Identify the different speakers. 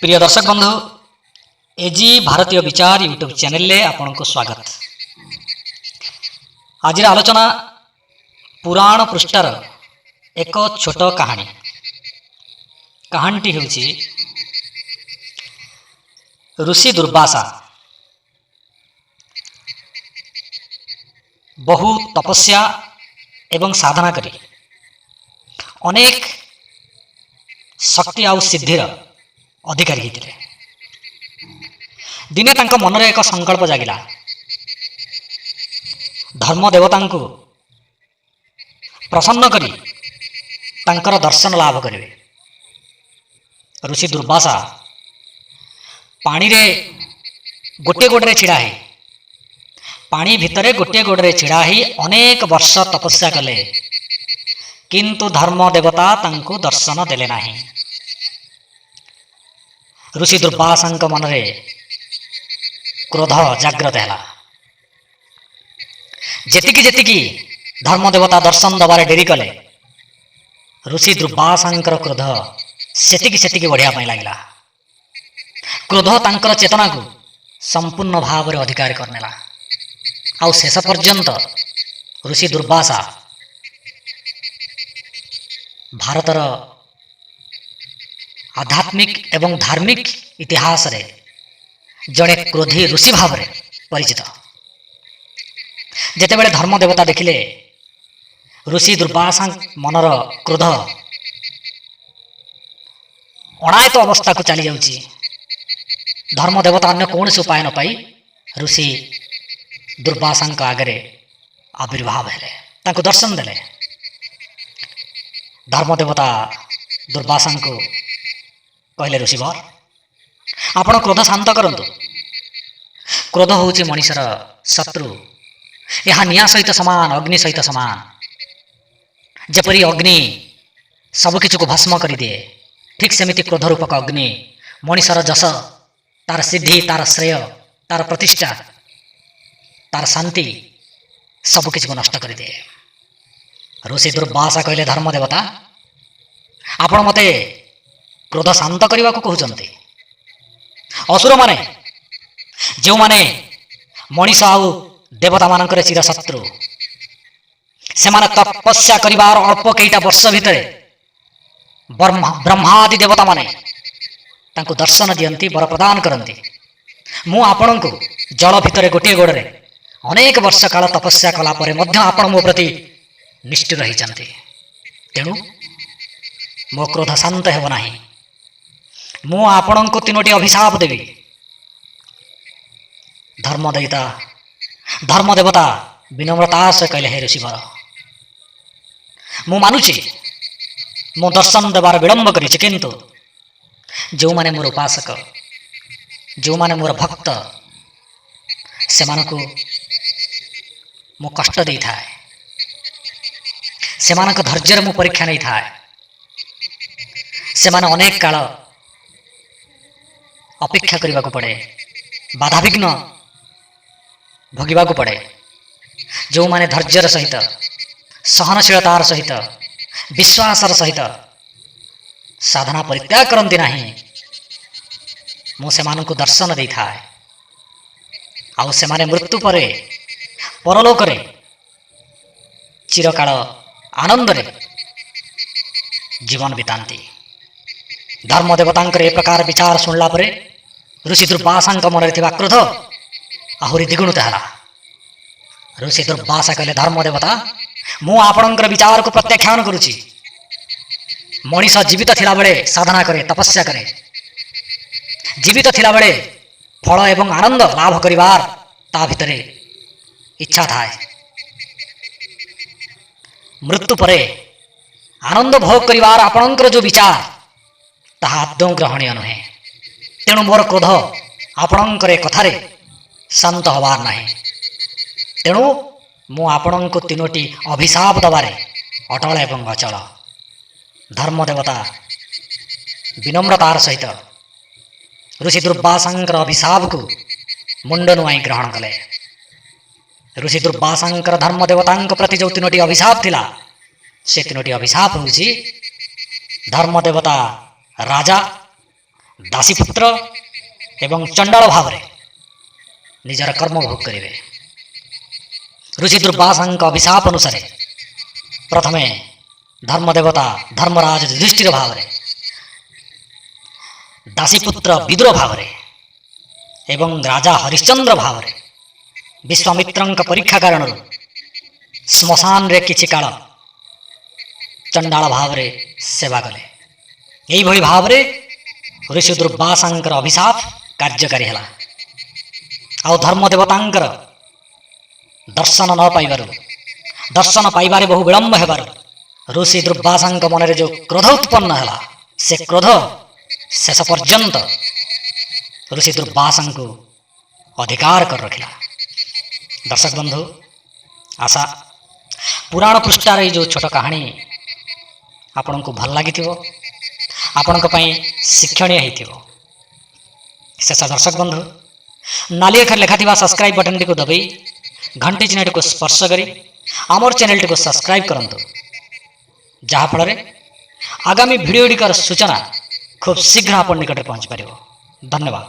Speaker 1: प्रिय दर्शक बंधु एजी भारतीय विचार यूट्यूब चैनल रे आपन को स्वागत। आज आलोचना पुराण पृष्ठार एक छोट कहानी। कहानीटी हेउची ऋषि दुर्वासा बहु तपस्या एवं साधना करी अनेक शक्ति आउ सिद्धिर अधिकारी होते। दिने तांका मन रे एक संकल्प जागिला, धर्म देवता को प्रसन्न करी तांकर दर्शन लाभ करेंगे। ऋषि दुर्वासा पानी रे गोटे गोड़े छिड़ा है, पानी भितरे गोटे गोड़े छिड़ा ही अनेक वर्ष तपस्या कले, किंतु धर्म देवता तांको दर्शन देले नाही। ऋषि दुर्वासा मन रे क्रोध जाग्रत है। जेतिकी जेतिकी धर्म देवता दर्शन दबारे डेरी कले, ऋषि दुर्वासा क्रोध सेतिकी सेतिकी बढ़िया लगिला। क्रोध तांकर चेतना को संपूर्ण भाव रे अधिकार करनेला। आउ शेष पर्यंत ऋषि दुर्वासा भारतर आध्यात्मिक एवं धार्मिक इतिहास रे जड़े क्रोधी ऋषि भाव रे परिचित। जेतेबेले धर्म देवता देखिले ऋषि दुर्वासा मनर क्रोध अणायत अवस्था को चली जाउची, धर्म देवता अन्य कौन से उपाय न पाई ऋषि दुर्वासा आगे आविर्भाव हेले, तांको दर्शन देले। धर्म देवता दुर्वासा को कहले, ऋषिवर आपण क्रोध शांत करंतु। क्रोध होउची मनुष्यर शत्रु, यह निया सहित समान, अग्नि सहित समान। जेपरी अग्नि सबकिछु को भस्म कर दिए, ठीक सेमिति क्रोध रूपक अग्नि मनुष्यर जस, तार सिद्धि, तार श्रेय, तार प्रतिष्ठा, तार शांति सबकिछु को नष्ट कर दिए। ऋषि दुर्वासा कहले, धर्म देवता आपण मते क्रोध शांत करने को कहते। असुर माने जो माने मनीष आउ देवता मानकर चिर शत्रु, से माने तपस्या करिवार अल्प कईटा वर्ष भितर ब्रह्मादि देवता माने तांको दर्शन दियंती, वर प्रदान करती। मु आपण को जल भितर गोटे गोड़े अनेक वर्ष काल तपस्या कला परे मध्य आपण मो प्रति निष्ठुर रही, तेणु मो क्रोध शांत हेब नाही। मु आपण को तीनोटी अभिशाप देवी। धर्म देवता विनम्रता से कहले, हे ऋषिवर मु मानुची मो दर्शन देवार विलंब करी, किंतु जो माने मोर उपासक, जो माने मोर भक्त, से मानको मु कष्ट दे थाए, से मानक धैर्य मु परीक्षा नहीं थाए। से माने अनेक काल अपेक्षा करने को पड़े, बाधा विघ्न भोगवा को पड़े। जो माने धैर्यर सहित, सहनशीलतार सहित, विश्वासर सहित साधना परित्याग करती नहीं, मु से मानक दर्शन दे थाए। आउ से माने मृत्यु परे परलोक रे चिरकाल आनंद रे जीवन बितांती। धर्म देवतांकर ए प्रकार विचार सुनला परे ऋषि दुर्वासा मन क्रोध आहुरी द्विगुणित है। ऋषि दुर्वासा कहले, धर्म देवता मु आपणकर विचार को प्रत्याख्यान करुची। मनीष जीवित थिला बेले साधना करे, तपस्या करे, जीवित थिला बेले फल एवं आनंद लाभ करिवार ता भितरे इच्छा थाए। मृत्यु परे आनंद भोग करिवार आपणकर जो विचार ताहा आदौ ग्रहणीय नुहे। तेणु मोर क्रोध आपणकर कथारे शांत हबार नाही। तेणु मु आपण को तीनोटी अभिशाप दबारे अटल एवं अचल। धर्म देवता विनम्रतार सहित ऋषि दुर्वासांकर अभिशाप को मुंड नुआई ग्रहण कले। ऋषि दुर्वासांकर धर्म देवतांक प्रति जो तीनोटी अभिशाप थिला, से तीनोटी अभिशाप होउची धर्म देवता राजा ଦାସୀପୁତ୍ର ଏବଂ ଚଣ୍ଡାଳ ଭାବରେ ନିଜର କର୍ମ ଭୋଗ କରିବେ। ଋଷି ଦୁର୍ବାସାଙ୍କ ଅଭିଶାପ ଅନୁସାରେ ପ୍ରଥମେ ଧର୍ମଦେବତା ଧର୍ମରାଜ ଯୁଧିଷ୍ଠିର ଭାବରେ, ଦାସୀପୁତ୍ର ବିଦୁର ଭାବରେ ଏବଂ ରାଜା ହରିଶ୍ଚନ୍ଦ୍ର ଭାବରେ ବିଶ୍ୱାମିତ୍ରଙ୍କ ପରୀକ୍ଷା କାରଣରୁ ଶ୍ମଶାନରେ କିଛି କାଳ ଚଣ୍ଡାଳ ଭାବରେ ସେବା କଲେ। ଏହିଭଳି ଭାବରେ ଋଷି ଦୁର୍ବାସାଙ୍କର ଅଭିଶାପ କାର୍ଯ୍ୟକାରୀ ହେଲା। ଆଉ ଧର୍ମଦେବତାଙ୍କର ଦର୍ଶନ ନ ପାଇବାରୁ, ଦର୍ଶନ ପାଇବାରେ ବହୁ ବିଳମ୍ବ ହେବାରୁ ଋଷି ଦୁର୍ବାସାଙ୍କ ମନରେ ଯେଉଁ କ୍ରୋଧ ଉତ୍ପନ୍ନ ହେଲା, ସେ କ୍ରୋଧ ଶେଷ ପର୍ଯ୍ୟନ୍ତ ଋଷି ଦୁର୍ବାସାଙ୍କୁ ଅଧିକାର କରି ରଖିଲା। ଦର୍ଶକ ବନ୍ଧୁ, ଆଶା ପୁରାଣ ପୃଷ୍ଠାର ଏଇ ଯେଉଁ ଛୋଟ କାହାଣୀ ଆପଣଙ୍କୁ ଭଲ ଲାଗିଥିବ, ଆପଣଙ୍କ ପାଇଁ ଶିକ୍ଷଣୀୟ ହେଇଥିବ। ଶେଷ ଦର୍ଶକ ବନ୍ଧୁ, ନାଲି ଅକ୍ଷରରେ ଲେଖାଥିବା ସବସ୍କ୍ରାଇବ୍ ବଟନଟିକୁ ଦବାଇ ଘଣ୍ଟି ଚିହ୍ନଟିକୁ ସ୍ପର୍ଶ କରି ଆମର ଚ୍ୟାନେଲଟିକୁ ସବସ୍କ୍ରାଇବ୍ କରନ୍ତୁ, ଯାହାଫଳରେ ଆଗାମୀ ଭିଡ଼ିଓ ଗୁଡ଼ିକର ସୂଚନା ଖୁବ୍ ଶୀଘ୍ର ଆପଣ ନିକଟରେ ପହଞ୍ଚିପାରିବ। ଧନ୍ୟବାଦ।